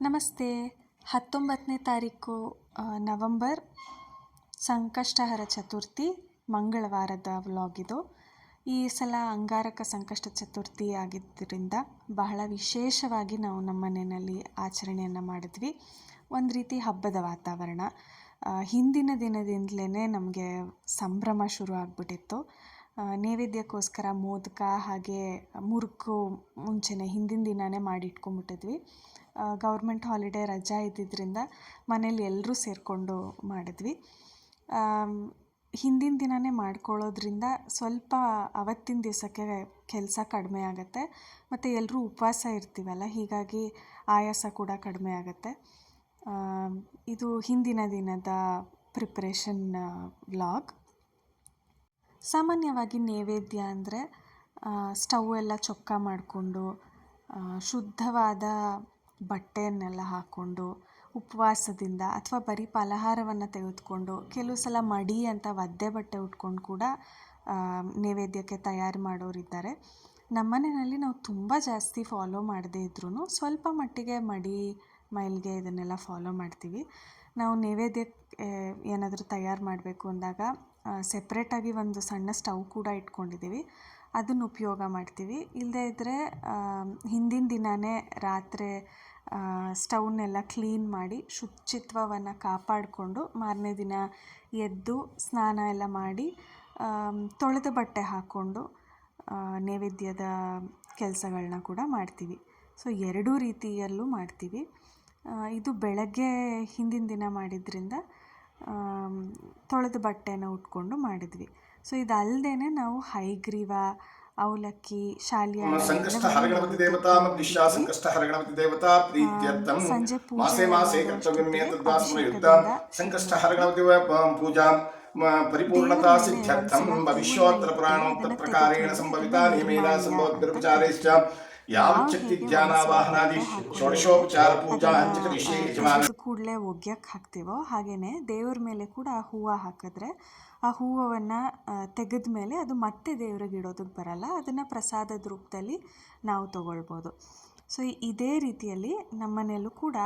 ನಮಸ್ತೆ. 19ನೇ ತಾರೀಕು ನವಂಬರ್ ಸಂಕಷ್ಟಹರ ಚತುರ್ಥಿ ಮಂಗಳವಾರದ ವ್ಲಾಗ್ ಇದು. ಈ ಸಲ ಅಂಗಾರಕ ಸಂಕಷ್ಟ ಚತುರ್ಥಿ ಆಗಿದ್ದರಿಂದ ಬಹಳ ವಿಶೇಷವಾಗಿ ನಾವು ನಮ್ಮ ಮನೆಯಲ್ಲಿ ಆಚರಣೆಯನ್ನು ಮಾಡಿದ್ವಿ. ಒಂದು ರೀತಿ ಹಬ್ಬದ ವಾತಾವರಣ. ಹಿಂದಿನ ದಿನದಿಂದಲೇ ನಮಗೆ ಸಂಭ್ರಮ ಶುರು ಆಗಿಬಿಟ್ಟಿತ್ತು. ನೈವೇದ್ಯಕ್ಕೋಸ್ಕರ ಮೋದಕ ಹಾಗೆ ಮುರುಕು ಮುಂಚೆನೇ ಹಿಂದಿನ ದಿನವೇ ಮಾಡಿಟ್ಕೊಂಡ್ಬಿಟ್ಟಿದ್ವಿ. ಗೌರ್ಮೆಂಟ್ ಹಾಲಿಡೇ ರಜಾ ಇದ್ದಿದ್ದರಿಂದ ಮನೇಲಿ ಎಲ್ಲರೂ ಸೇರಿಕೊಂಡು ಮಾಡಿದ್ವಿ. ಹಿಂದಿನ ದಿನವೇ ಮಾಡ್ಕೊಳ್ಳೋದ್ರಿಂದ ಸ್ವಲ್ಪ ಅವತ್ತಿನ ದಿವಸಕ್ಕೆ ಕೆಲಸ ಕಡಿಮೆ ಆಗುತ್ತೆ ಮತ್ತು ಎಲ್ಲರೂ ಉಪವಾಸ ಇರ್ತೀವಲ್ಲ, ಹೀಗಾಗಿ ಆಯಾಸ ಕೂಡ ಕಡಿಮೆ ಆಗುತ್ತೆ. ಇದು ಹಿಂದಿನ ದಿನದ ಪ್ರಿಪ್ರೇಷನ್ ವ್ಲಾಗ್. ಸಾಮಾನ್ಯವಾಗಿ ನೈವೇದ್ಯ ಅಂದರೆ ಸ್ಟವ್ ಎಲ್ಲ ಚೊಕ್ಕ ಮಾಡಿಕೊಂಡು ಶುದ್ಧವಾದ ಬಟ್ಟೆಯನ್ನೆಲ್ಲ ಹಾಕ್ಕೊಂಡು ಉಪವಾಸದಿಂದ ಅಥವಾ ಬರೀ ಫಲಹಾರವನ್ನು ತೆಗೆದುಕೊಂಡು ಕೆಲವು ಸಲ ಮಡಿ ಅಂತ ಒದ್ದೆ ಬಟ್ಟೆ ಉಟ್ಕೊಂಡು ಕೂಡ ನೈವೇದ್ಯಕ್ಕೆ ತಯಾರು ಮಾಡೋರಿದ್ದಾರೆ. ನಮ್ಮನೆಯಲ್ಲಿ ನಾವು ತುಂಬ ಜಾಸ್ತಿ ಫಾಲೋ ಮಾಡದೇ ಇದ್ರೂ ಸ್ವಲ್ಪ ಮಟ್ಟಿಗೆ ಮಡಿ ಮೈಲಿಗೆ ಇದನ್ನೆಲ್ಲ ಫಾಲೋ ಮಾಡ್ತೀವಿ. ನಾವು ನೈವೇದ್ಯಕ್ಕೆ ಏನಾದರೂ ತಯಾರು ಮಾಡಬೇಕು ಅಂದಾಗ ಸೆಪ್ರೇಟಾಗಿ ಒಂದು ಸಣ್ಣ ಸ್ಟವ್ ಕೂಡ ಇಟ್ಕೊಂಡಿದ್ದೀವಿ, ಅದನ್ನು ಉಪಯೋಗ ಮಾಡ್ತೀವಿ. ಇಲ್ಲದೇ ಇದ್ದರೆ ಹಿಂದಿನ ದಿನವೇ ರಾತ್ರಿ ಸ್ಟವ್ನೆಲ್ಲ ಕ್ಲೀನ್ ಮಾಡಿ ಶುಚಿತ್ವವನ್ನು ಕಾಪಾಡಿಕೊಂಡು ಮಾರನೇ ದಿನ ಎದ್ದು ಸ್ನಾನ ಎಲ್ಲ ಮಾಡಿ ತೊಳೆದ ಬಟ್ಟೆ ಹಾಕ್ಕೊಂಡು ನೈವೇದ್ಯದ ಕೆಲಸಗಳನ್ನ ಕೂಡ ಮಾಡ್ತೀವಿ. ಸೊ ಎರಡೂ ರೀತಿಯಲ್ಲೂ ಮಾಡ್ತೀವಿ. ಇದು ಬೆಳಗ್ಗೆ ಹಿಂದಿನ ದಿನ ಮಾಡಿದ್ರಿಂದ ತೊಳೆದ ಬಟ್ಟೆನ ಉಟ್ಕೊಂಡು ಮಾಡಿದ್ವಿ. ಸೊ ಇದಲ್ಲದೆ ನಾವು ಹೈಗ್ರೀವ, ಅವಲಕ್ಕಿ, ಶಾಲಿಯ ಸಂಕಷ್ಟ ಹರಗಣಪತಿ ದೇವತಾ ಮದ್ದಿಶಾ ಸಂಕಷ್ಟ ಹರಗಣಪತಿ ದೇವತಾ ಪ್ರೀತ್ಯರ್ಥಂ ಮಾಸೆ ಮಾಸೆ ಕರ್ತವ್ಯಮೇ ತದ್ವಾಸ್ಮಯುಕ್ತ ಸಂಕಷ್ಟ ಹರಗಣಪತಿ ಪೂಜಾ ಪರಿಪೂರ್ಣತಾ ಸಿದ್ಧ್ಯರ್ಥಂ ಭವಿಷ್ಯೋತ್ತರ ಪುರಾಣೋತ್ತರ ಪ್ರಕಾರೇಣ ಸಂಭವಿತಾ ನಿಯಮೇನ ಸಂಭವದ್ಭಿರುಪಚಾರೈಶ್ಚ ಯಾವಚ್ಛಕ್ತಿ ಧ್ಯಾನಾವಾಹನಾದಿ ಷೋಡಶೋಪಚಾರ ಪೂಜಾ ಅಂಚಕರಿಷ್ಯೆ ಯಜಮಾನ. ಕೂಡಲೇ ಒಗ್ಯಕ್ಕೆ ಹಾಕ್ತೀವೋ ಹಾಗೆಯೇ ದೇವ್ರ ಮೇಲೆ ಕೂಡ ಹೂವು ಹಾಕಿದ್ರೆ ಆ ಹೂವನ್ನು ತೆಗೆದ ಮೇಲೆ ಅದು ಮತ್ತೆ ದೇವ್ರಿಗೆ ಇಡೋದಕ್ಕೆ ಬರಲ್ಲ, ಅದನ್ನು ಪ್ರಸಾದದ ರೂಪದಲ್ಲಿ ನಾವು ತಗೊಳ್ಬೋದು. ಸೊ ಇದೇ ರೀತಿಯಲ್ಲಿ ನಮ್ಮನೆಯಲ್ಲೂ ಕೂಡ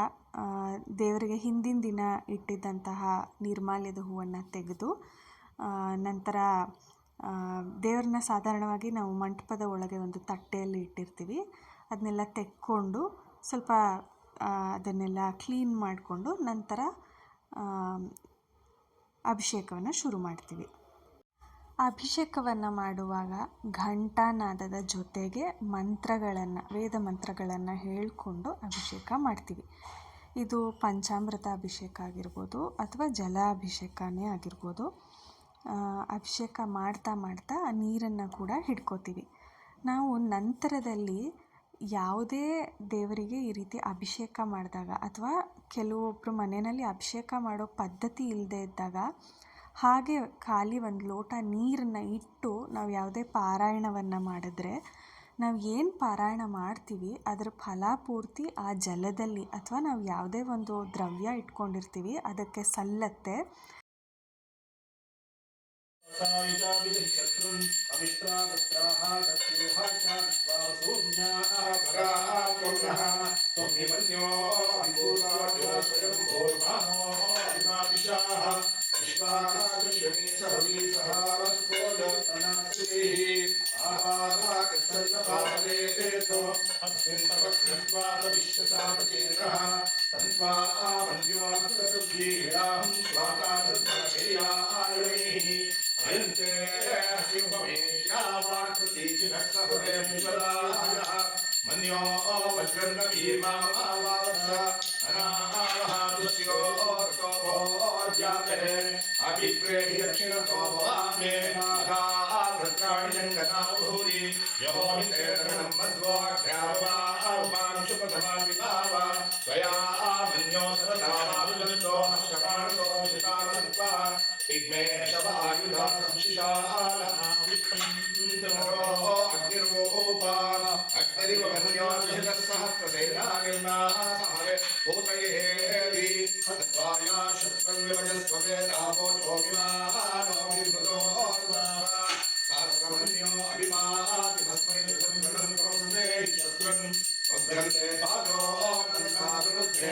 ದೇವರಿಗೆ ಹಿಂದಿನ ದಿನ ಇಟ್ಟಿದ್ದಂತಹ ನಿರ್ಮಾಲ್ಯದ ಹೂವನ್ನು ತೆಗೆದು ನಂತರ ದೇವ್ರನ್ನ ಸಾಧಾರಣವಾಗಿ ನಾವು ಮಂಟಪದ ಒಳಗೆ ಒಂದು ತಟ್ಟೆಯಲ್ಲಿ ಇಟ್ಟಿರ್ತೀವಿ. ಅದನ್ನೆಲ್ಲ ತೆಕ್ಕೊಂಡು ಸ್ವಲ್ಪ ಅದನ್ನೆಲ್ಲ ಕ್ಲೀನ್ ಮಾಡಿಕೊಂಡು ನಂತರ ಅಭಿಷೇಕವನ್ನು ಶುರು ಮಾಡ್ತೀವಿ. ಅಭಿಷೇಕವನ್ನು ಮಾಡುವಾಗ ಘಂಟಾನಾದದ ಜೊತೆಗೆ ವೇದ ಮಂತ್ರಗಳನ್ನು ಹೇಳಿಕೊಂಡು ಅಭಿಷೇಕ ಮಾಡ್ತೀವಿ. ಇದು ಪಂಚಾಮೃತ ಅಭಿಷೇಕ ಆಗಿರ್ಬೋದು ಅಥವಾ ಜಲ ಅಭಿಷೇಕನೇ ಆಗಿರ್ಬೋದು. ಅಭಿಷೇಕ ಮಾಡ್ತಾ ಮಾಡ್ತಾ ಆ ನೀರನ್ನು ಕೂಡ ಹಿಡ್ಕೋತೀವಿ. ನಾವು ನಂತರದಲ್ಲಿ ಯಾವುದೇ ದೇವರಿಗೆ ಈ ರೀತಿ ಅಭಿಷೇಕ ಮಾಡಿದಾಗ ಅಥವಾ ಕೆಲವೊಬ್ಬರು ಮನೆಯಲ್ಲಿ ಅಭಿಷೇಕ ಮಾಡೋ ಪದ್ಧತಿ ಇಲ್ಲದೆ ಇದ್ದಾಗ ಹಾಗೆ ಖಾಲಿ ಒಂದು ಲೋಟ ನೀರನ್ನು ಇಟ್ಟು ನಾವು ಯಾವುದೇ ಪಾರಾಯಣವನ್ನು ಮಾಡಿದ್ರೆ ನಾವು ಏನು ಪಾರಾಯಣ ಮಾಡ್ತೀವಿ ಅದರ ಫಲಪೂರ್ತಿ ಆ ಜಲದಲ್ಲಿ ಅಥವಾ ನಾವು ಯಾವುದೇ ಒಂದು ದ್ರವ್ಯ ಇಟ್ಕೊಂಡಿರ್ತೀವಿ ಅದಕ್ಕೆ ಸಲ್ಲತ್ತೆ.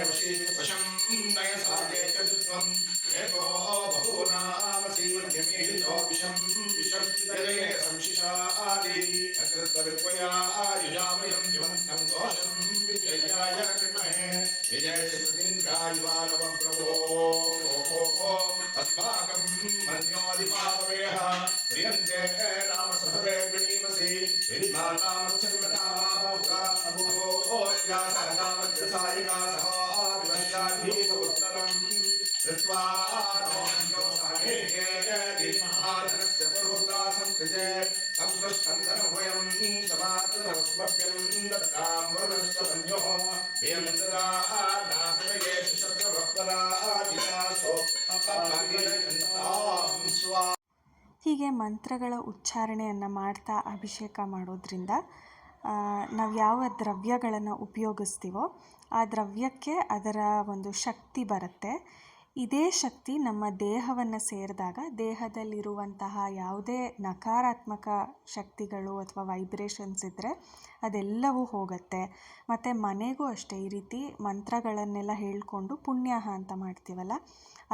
वशं नय साजे चतुत्वं एको बहूनाम सीवन्यमेहितो विषं यजये संशिशादि अकृतविर्पया युजामयं जीवन्तं घोषं विजयाय कृमहे विजयश्रुतीन्द्रायुवानवं प्रभो अस्माकं मन्योदिपापवेह प्रियन्ते राम सहवे गणीमसि विद्मातां सर्वकामाभूता अभूत्या सहनामग्रसायिका सह विवशाधीतोत्तरम् कृत्वा नोऽन्यो सामेके दीर्घाधनस्य पुरोता संसृजे संस्पृष्टन्तनवयं समातरस्मभ्यं दत्तां वरुणश्च मन्योः भेमन्ददा नापयेषु शत्रभक्तराजितासो अपभाग्ययन्तां स्वा. ಹೀಗೆ ಮಂತ್ರಗಳ ಉಚ್ಚಾರಣೆಯನ್ನು ಮಾಡ್ತಾ ಅಭಿಷೇಕ ಮಾಡೋದ್ರಿಂದ ನಾವು ಯಾವ ದ್ರವ್ಯಗಳನ್ನು ಉಪಯೋಗಿಸ್ತೀವೋ ಆ ದ್ರವ್ಯಕ್ಕೆ ಅದರ ಒಂದು ಶಕ್ತಿ ಬರುತ್ತೆ. ಇದೇ ಶಕ್ತಿ ನಮ್ಮ ದೇಹವನ್ನು ಸೇರಿದಾಗ ದೇಹದಲ್ಲಿರುವಂತಹ ಯಾವುದೇ ನಕಾರಾತ್ಮಕ ಶಕ್ತಿಗಳು ಅಥವಾ ವೈಬ್ರೇಷನ್ಸ್ ಇದ್ದರೆ ಅದೆಲ್ಲವೂ ಹೋಗುತ್ತೆ. ಮತ್ತು ಮನೆಗೂ ಅಷ್ಟೇ ಈ ರೀತಿ ಮಂತ್ರಗಳನ್ನೆಲ್ಲ ಹೇಳಿಕೊಂಡು ಪುಣ್ಯಾಹ ಅಂತ ಮಾಡ್ತೀವಲ್ಲ,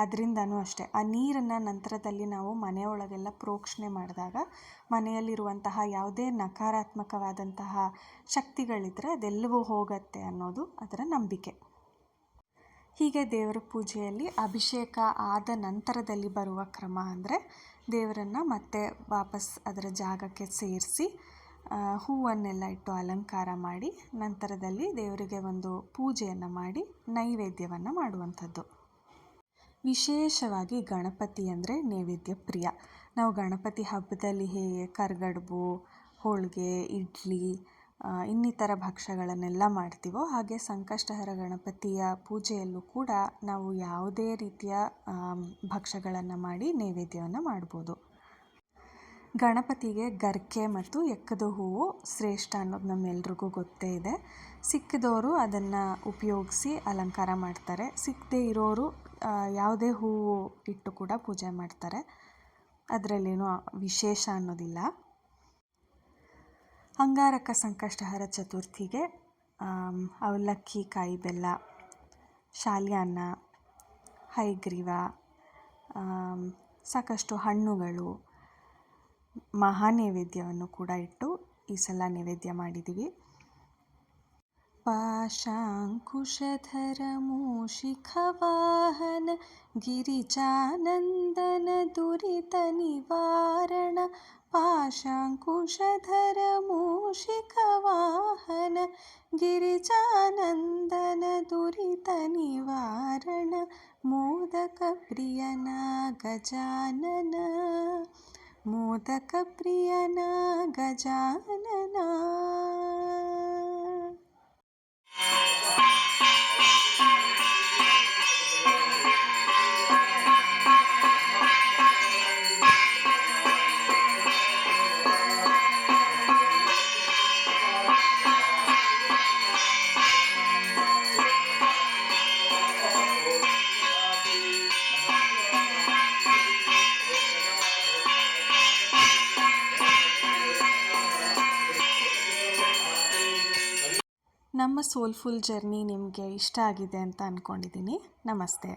ಅದರಿಂದನೂ ಅಷ್ಟೇ ಆ ನೀರನ್ನು ನಂತರದಲ್ಲಿ ನಾವು ಮನೆಯೊಳಗೆಲ್ಲ ಪ್ರೋಕ್ಷಣೆ ಮಾಡಿದಾಗ ಮನೆಯಲ್ಲಿರುವಂತಹ ಯಾವುದೇ ನಕಾರಾತ್ಮಕವಾದಂತಹ ಶಕ್ತಿಗಳಿದ್ದರೆ ಅದೆಲ್ಲವೂ ಹೋಗುತ್ತೆ ಅನ್ನೋದು ಅದರ ನಂಬಿಕೆ. ಹೀಗೆ ದೇವರ ಪೂಜೆಯಲ್ಲಿ ಅಭಿಷೇಕ ಆದ ನಂತರದಲ್ಲಿ ಬರುವ ಕ್ರಮ ಅಂದರೆ ದೇವರನ್ನು ಮತ್ತೆ ವಾಪಸ್ ಅದರ ಜಾಗಕ್ಕೆ ಸೇರಿಸಿ ಹೂವನ್ನೆಲ್ಲ ಇಟ್ಟು ಅಲಂಕಾರ ಮಾಡಿ ನಂತರದಲ್ಲಿ ದೇವರಿಗೆ ಒಂದು ಪೂಜೆಯನ್ನು ಮಾಡಿ ನೈವೇದ್ಯವನ್ನು ಮಾಡುವಂಥದ್ದು. ವಿಶೇಷವಾಗಿ ಗಣಪತಿ ಅಂದರೆ ನೈವೇದ್ಯ ಪ್ರಿಯ. ನಾವು ಗಣಪತಿ ಹಬ್ಬದಲ್ಲಿ ಹೇಗೆ ಕರ್ಗಡುಬು, ಹೋಳಿಗೆ, ಇಡ್ಲಿ, ಇನ್ನಿತರ ಭಕ್ಷ್ಯಗಳನ್ನೆಲ್ಲ ಮಾಡ್ತೀವೋ ಹಾಗೆ ಸಂಕಷ್ಟಹರ ಗಣಪತಿಯ ಪೂಜೆಯಲ್ಲೂ ಕೂಡ ನಾವು ಯಾವುದೇ ರೀತಿಯ ಭಕ್ಷ್ಯಗಳನ್ನು ಮಾಡಿ ನೈವೇದ್ಯವನ್ನು ಮಾಡ್ಬೋದು. ಗಣಪತಿಗೆ ಗರ್ಕೆ ಮತ್ತು ಎಕ್ಕದ ಹೂವು ಶ್ರೇಷ್ಠ ಅನ್ನೋದು ನಮ್ಮೆಲ್ರಿಗೂ ಗೊತ್ತೇ ಇದೆ. ಸಿಕ್ಕಿದವರು ಅದನ್ನು ಉಪಯೋಗಿಸಿ ಅಲಂಕಾರ ಮಾಡ್ತಾರೆ. ಸಿಕ್ಕದೇ ಇರೋರು ಯಾವುದೇ ಹೂವು ಇಟ್ಟು ಕೂಡ ಪೂಜೆ ಮಾಡ್ತಾರೆ. ಅದರಲ್ಲೇನೂ ವಿಶೇಷ ಅನ್ನೋದಿಲ್ಲ. ಅಂಗಾರಕ ಸಂಕಷ್ಟಹರ ಚತುರ್ಥಿಗೆ ಅವಲಕ್ಕಿ, ಕಾಯಿ ಬೆಲ್ಲ, ಶಾಲ್ಯಾನ್ನ, ಹೈಗ್ರೀವ, ಸಾಕಷ್ಟು ಹಣ್ಣುಗಳು, ಮಹಾನೈವೇದ್ಯವನ್ನು ಕೂಡ ಇಟ್ಟು ಈ ಸಲ ನೈವೇದ್ಯ ಮಾಡಿದ್ದೀವಿ. ಪಾಶಾಂಕುಶಧರ ಮೂಷಿಕವಾಹನ ಗಿರಿಜಾನಂದನ ದುರಿತ ನಿವಾರಣ. ಪಾಶಾಂಕುಶಧರ ಮೂಷಿಕವಾಹನ ಗಿರಿಜಾನಂದನ ದುರಿತ ನಿವಾರಣ. ಮೋದಕ ಪ್ರಿಯನ ಗಜಾನನ, ಮೋದಕ ಪ್ರಿಯನ ಗಜಾನನ. ನಮ್ಮ ಸೋಲ್ಫುಲ್ ಜರ್ನಿ ನಿಮಗೆ ಇಷ್ಟ ಆಗಿದೆ ಅಂತ ಅಂದ್ಕೊಂಡಿದ್ದೀನಿ. ನಮಸ್ತೆ.